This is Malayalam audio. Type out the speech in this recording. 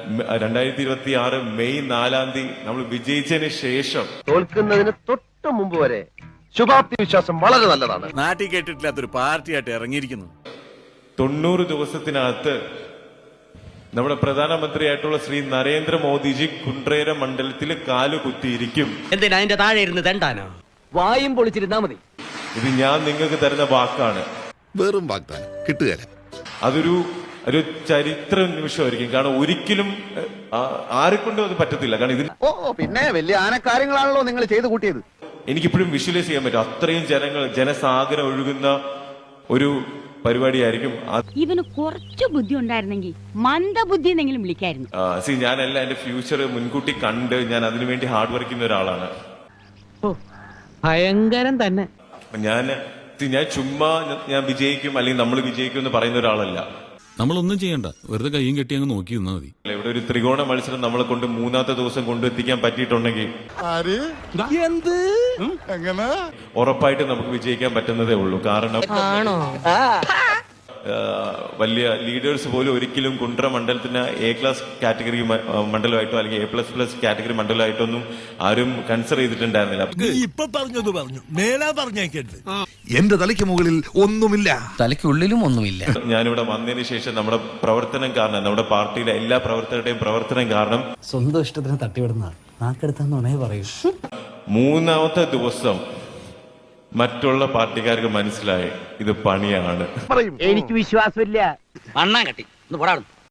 2026 മെയ് 4-ാം തീയതി നമ്മൾ വിജയിച്ചതിന് ശേഷം തോൽക്കുന്നതിന് തൊട്ട് മുമ്പ് വരെ ശുഭാപ്തി വിശ്വാസം വളരെ നല്ലതാണ്. നാട്ടിൽ കേട്ടിട്ടില്ലാത്തൊരു പാർട്ടിയായിട്ട് ഇറങ്ങിയിരിക്കുന്നു. 90 ദിവസത്തിനകത്ത് നമ്മുടെ പ്രധാനമന്ത്രിയായിട്ടുള്ള ശ്രീ നരേന്ദ്രമോദിജി കുണ്ട്രേര മണ്ഡലത്തിൽ കാല് കുത്തിയിരിക്കും. എന്തിനാ അതിന്റെ താഴെ ഇരുന്ന് തണ്ടാനോ? വായും പൊളിച്ചിരുന്നാ മതി. ഇത് ഞാൻ നിങ്ങൾക്ക് തരുന്ന വാക്കാണ്. വെറും വാഗ്ദാനം കിട്ടുകയില്ല. അതൊരു ചരിത്ര നിമിഷമായിരിക്കും. കാരണം ഒരിക്കലും ആരെക്കൊണ്ടും അത് പറ്റത്തില്ല. കാരണം ഇതിൽ പിന്നെ വലിയ ആനക്കാര്യങ്ങളാണല്ലോ നിങ്ങൾ ചെയ്തു കൂട്ടിയത്. എനിക്കിപ്പോഴും വിഷ്വലൈസ് ചെയ്യാൻ പറ്റും. അത്രയും ജനസാഗരം ഒഴുകുന്ന ഒരു പരിപാടിയായിരിക്കും. ഇവന് കുറച്ച് ബുദ്ധി ഉണ്ടായിരുന്നെങ്കിൽ മന്ദബുദ്ധി എന്നെങ്കിലും വിളിക്കായിരുന്നു. ഞാനല്ല എന്റെ ഫ്യൂച്ചർ മുൻകൂട്ടി കണ്ട് ഞാൻ അതിനുവേണ്ടി ഹാർഡ് വർക്ക് ചെയ്യുന്ന ഒരാളാണ്. ഭയങ്കരം തന്നെ. ഞാൻ ചുമ്മാ ഞാൻ വിജയിക്കും അല്ലെങ്കിൽ നമ്മൾ വിജയിക്കും എന്ന് പറയുന്ന ഒരാളല്ല. നമ്മളൊന്നും ചെയ്യണ്ട, വെറുതെ കയ്യും കെട്ടി അങ്ങ് നോക്കി നിന്നാ മതി. ഇവിടെ ഒരു ത്രികോണ മത്സരം നമ്മളെ കൊണ്ട് 3-ാമത്തെ ദിവസം കൊണ്ടെത്തിക്കാൻ പറ്റിയിട്ടുണ്ടെങ്കിൽ ഉറപ്പായിട്ട് നമുക്ക് വിജയിക്കാൻ പറ്റുന്നതേ ഉള്ളൂ. കാരണം വലിയ ലീഡേഴ്സ് പോലും ഒരിക്കലും കുണ്ട്ര മണ്ഡലത്തിന് A ക്ലാസ് കാറ്റഗറി മണ്ഡലമായിട്ടോ അല്ലെങ്കിൽ A++ കാറ്റഗറി മണ്ഡലമായിട്ടൊന്നും ആരും കൺസിഡർ ചെയ്തിട്ടുണ്ടായിരുന്നില്ല. എന്റെ തലയ്ക്ക് മുകളിൽ ഒന്നുമില്ല, തലയ്ക്കുള്ളിലും ഒന്നുമില്ല. ഞാനിവിടെ വന്നതിന് ശേഷം നമ്മുടെ പ്രവർത്തനം കാരണം, നമ്മുടെ പാർട്ടിയിലെ എല്ലാ പ്രവർത്തകരുടെയും പ്രവർത്തനം കാരണം സ്വന്തം ഇഷ്ടത്തിന് തട്ടിവിടുന്ന നാക്കെടുത്താന്നുണേ പറയൂ. 3-ാമത്തെ ദിവസം മറ്റുള്ള പാർട്ടിക്കാർക്ക് മനസ്സിലായി ഇത് പണിയാണ്. എനിക്ക് വിശ്വാസമില്ല. മണ്ണാൻ കട്ടി ഒന്ന് പോടാ.